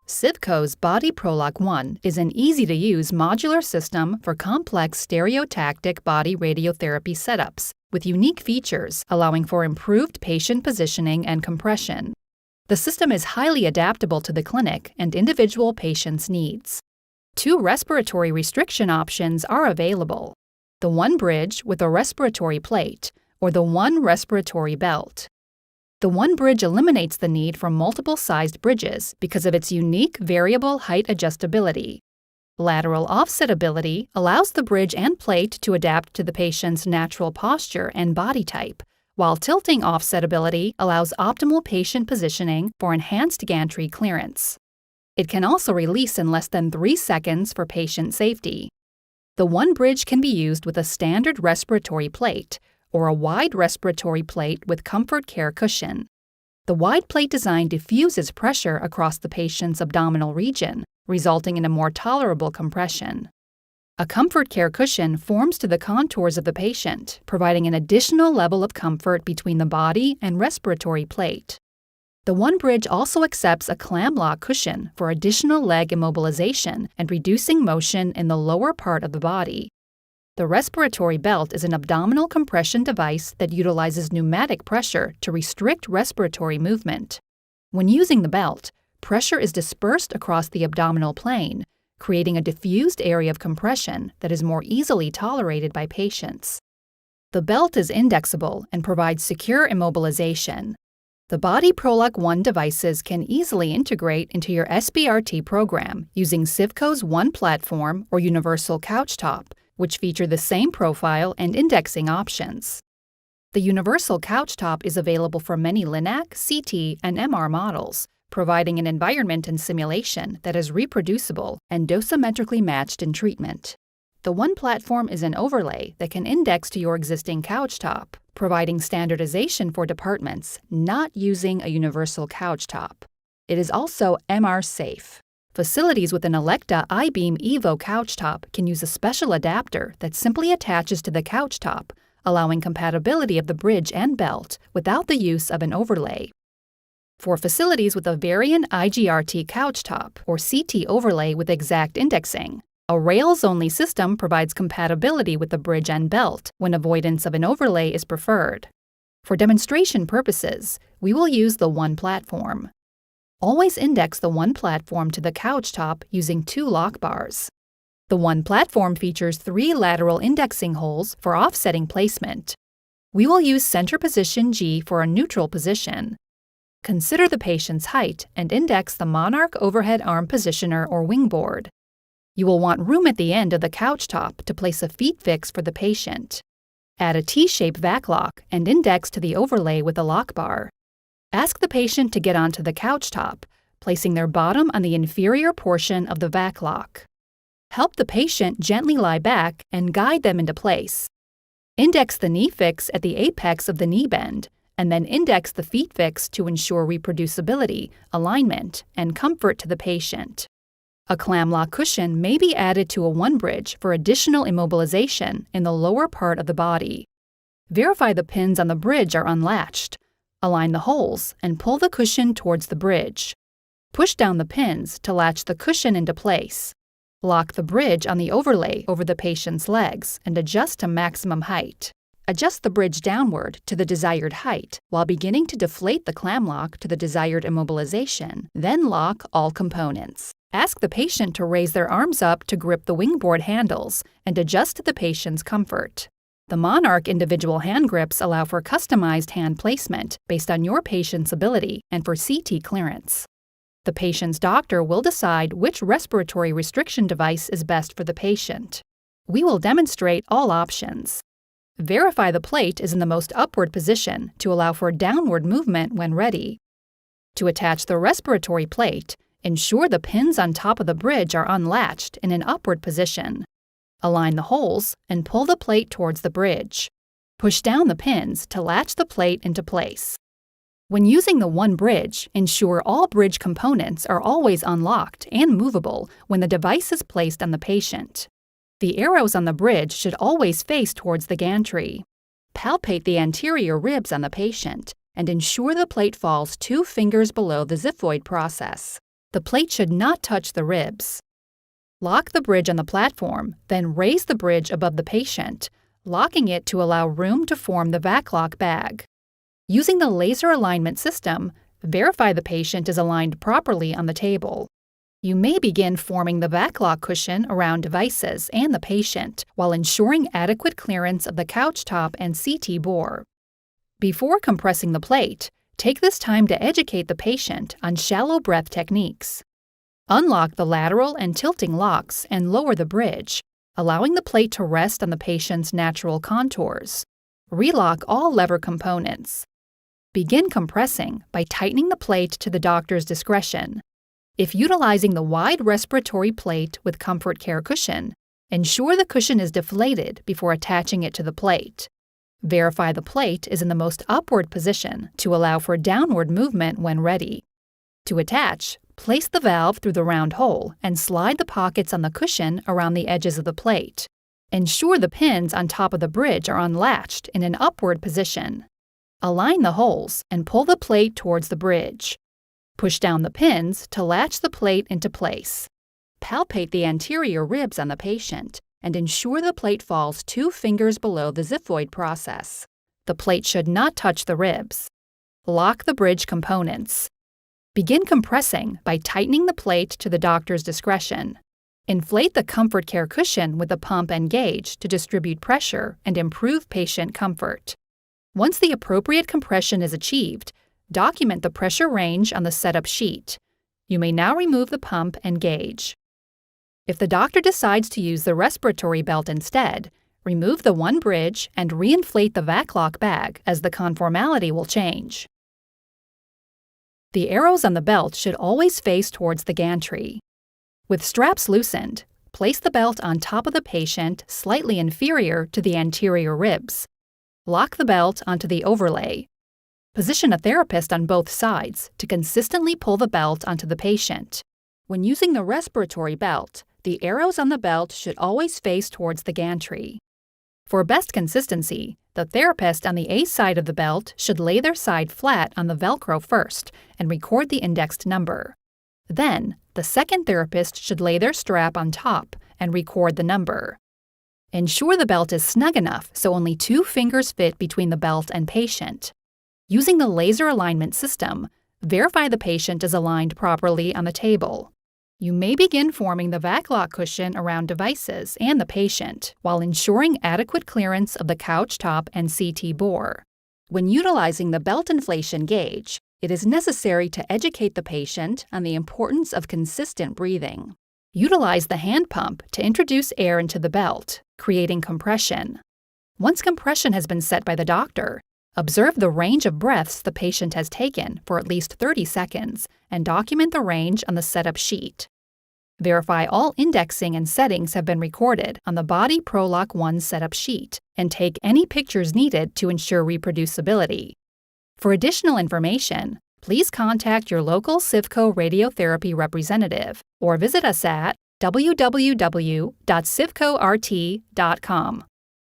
CIVCO's Body Pro-Lok 1 is an easy-to-use modular system for complex stereotactic body radiotherapy setups, with unique features allowing for improved patient positioning and compression. The system is highly adaptable to the clinic and individual patients' needs. 2 respiratory restriction options are available: the one bridge with a respiratory plate or the one respiratory belt. The one bridge eliminates the need for multiple-sized bridges because of its unique variable height adjustability. Lateral offsetability allows the bridge and plate to adapt to the patient's natural posture and body type, while tilting offsetability allows optimal patient positioning for enhanced gantry clearance. It can also release in less than 3 seconds for patient safety. The one bridge can be used with a standard respiratory plate or a wide respiratory plate with comfort care cushion. The wide plate design diffuses pressure across the patient's abdominal region, resulting in a more tolerable compression. A comfort care cushion forms to the contours of the patient, providing an additional level of comfort between the body and respiratory plate. The one bridge also accepts a clam lock cushion for additional leg immobilization and reducing motion in the lower part of the body. The respiratory belt is an abdominal compression device that utilizes pneumatic pressure to restrict respiratory movement. When using the belt, pressure is dispersed across the abdominal plane, creating a diffused area of compression that is more easily tolerated by patients. The belt is indexable and provides secure immobilization. The Body Pro-Lok 1 devices can easily integrate into your SBRT program using CIVCO's One Platform or Universal Couchtop, which feature the same profile and indexing options. The Universal Couchtop is available for many LINAC, CT, and MR models, providing an environment and simulation that is reproducible and dosimetrically matched in treatment. The One Platform is an overlay that can index to your existing couchtop, providing standardization for departments not using a universal couchtop. It is also MR safe. Facilities with an Elekta iBeam Evo couchtop can use a special adapter that simply attaches to the couchtop, allowing compatibility of the bridge and belt without the use of an overlay. For facilities with a Varian IGRT couchtop or CT overlay with exact indexing, a rails-only system provides compatibility with the bridge and belt when avoidance of an overlay is preferred. For demonstration purposes, we will use the One Platform. Always index the One Platform to the couchtop using 2 lock bars. The One Platform features 3 lateral indexing holes for offsetting placement. We will use center position G for a neutral position. Consider the patient's height and index the Monarch overhead arm positioner or wingboard. You will want room at the end of the couchtop to place a feet fix for the patient. Add a T-shape vac lock and index to the overlay with a lock bar. Ask the patient to get onto the couchtop, placing their bottom on the inferior portion of the vac lock. Help the patient gently lie back and guide them into place. Index the knee fix at the apex of the knee bend, and then index the feet fix to ensure reproducibility, alignment, and comfort to the patient. A clam lock cushion may be added to a one bridge for additional immobilization in the lower part of the body. Verify the pins on the bridge are unlatched. Align the holes and pull the cushion towards the bridge. Push down the pins to latch the cushion into place. Lock the bridge on the overlay over the patient's legs and adjust to maximum height. Adjust the bridge downward to the desired height while beginning to deflate the clam lock to the desired immobilization, then lock all components. Ask the patient to raise their arms up to grip the wingboard handles and adjust to the patient's comfort. The Monarch individual hand grips allow for customized hand placement based on your patient's ability and for CT clearance. The patient's doctor will decide which respiratory restriction device is best for the patient. We will demonstrate all options. Verify the plate is in the most upward position to allow for downward movement when ready. To attach the respiratory plate, ensure the pins on top of the bridge are unlatched in an upward position. Align the holes and pull the plate towards the bridge. Push down the pins to latch the plate into place. When using the one bridge, ensure all bridge components are always unlocked and movable when the device is placed on the patient. The arrows on the bridge should always face towards the gantry. Palpate the anterior ribs on the patient and ensure the plate falls 2 fingers below the xiphoid process. The plate should not touch the ribs. Lock the bridge on the platform, then raise the bridge above the patient, locking it to allow room to form the VAC-LOK bag. Using the laser alignment system, verify the patient is aligned properly on the table. You may begin forming the VAC-LOK cushion around devices and the patient while ensuring adequate clearance of the couch top and CT bore. Before compressing the plate, take this time to educate the patient on shallow breath techniques. Unlock the lateral and tilting locks and lower the bridge, allowing the plate to rest on the patient's natural contours. Relock all lever components. Begin compressing by tightening the plate to the doctor's discretion. If utilizing the wide respiratory plate with comfort care cushion, ensure the cushion is deflated before attaching it to the plate. Verify the plate is in the most upward position to allow for downward movement when ready. To attach, place the valve through the round hole and slide the pockets on the cushion around the edges of the plate. Ensure the pins on top of the bridge are unlatched in an upward position. Align the holes and pull the plate towards the bridge. Push down the pins to latch the plate into place. Palpate the anterior ribs on the patient and ensure the plate falls 2 fingers below the xiphoid process. The plate should not touch the ribs. Lock the bridge components. Begin compressing by tightening the plate to the doctor's discretion. Inflate the comfort care cushion with a pump and gauge to distribute pressure and improve patient comfort. Once the appropriate compression is achieved, document the pressure range on the setup sheet. You may now remove the pump and gauge. If the doctor decides to use the respiratory belt instead, remove the one bridge and reinflate the VAC-LOK bag as the conformality will change. The arrows on the belt should always face towards the gantry. With straps loosened, place the belt on top of the patient slightly inferior to the anterior ribs. Lock the belt onto the overlay. Position a therapist on both sides to consistently pull the belt onto the patient. When using the respiratory belt, the arrows on the belt should always face towards the gantry. For best consistency, the therapist on the A side of the belt should lay their side flat on the Velcro first and record the indexed number. Then, the second therapist should lay their strap on top and record the number. Ensure the belt is snug enough so only 2 fingers fit between the belt and patient. Using the laser alignment system, verify the patient is aligned properly on the table. You may begin forming the VAC-LOK cushion around devices and the patient while ensuring adequate clearance of the couch top and CT bore. When utilizing the belt inflation gauge, it is necessary to educate the patient on the importance of consistent breathing. Utilize the hand pump to introduce air into the belt, creating compression. Once compression has been set by the doctor, observe the range of breaths the patient has taken for at least 30 seconds and document the range on the setup sheet. Verify all indexing and settings have been recorded on the Body Pro-Lok 1 setup sheet and take any pictures needed to ensure reproducibility. For additional information, please contact your local CIVCO radiotherapy representative or visit us at www.civcort.com.